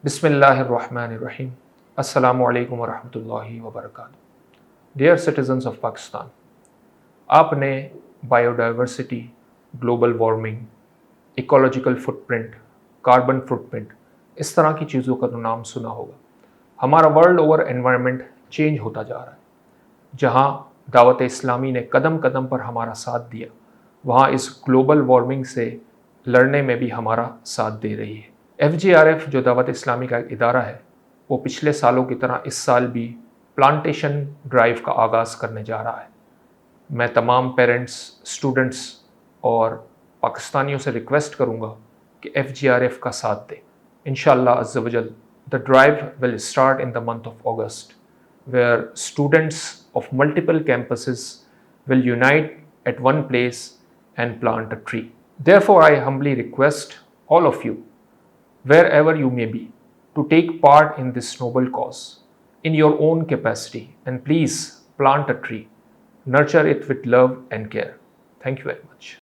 Bismillahirrahmanirrahim. Assalamu alaikum wa rahmatullahi wa barakatuh. Dear citizens of Pakistan, आपने biodiversity, global warming, ecological footprint, carbon footprint, इस तरह की चीज़ों का तो नाम सुना होगा। हमारा वर्ल्ड ओवर एनवायरनमेंट चेंज होता जा रहा है। जहाँ दावत इस्लामी ने कदम कदम पर हमारा साथ दिया, वहाँ इस ग्लोबल वार्मिंग से लड़ने में भी हमारा साथ दे रही है। FGRF जो दावत इस्लामी का एक इदारा है, वो पिछले सालों की तरह इस साल भी प्लांटेशन ड्राइव का आगाज़ करने जा रहा है। मैं तमाम पेरेंट्स, स्टूडेंट्स और पाकिस्तानियों से रिक्वेस्ट करूँगा कि FGRF का साथ दें। इंशाअल्लाह अज़्ज़ व जल, the drive will start in the month of August, where students of multiple campuses will unite at one place and plant a tree. Therefore, I humbly request all of you, wherever you may be, to take part in this noble cause in your own capacity, and please plant a tree. Nurture it with love and care. Thank you very much.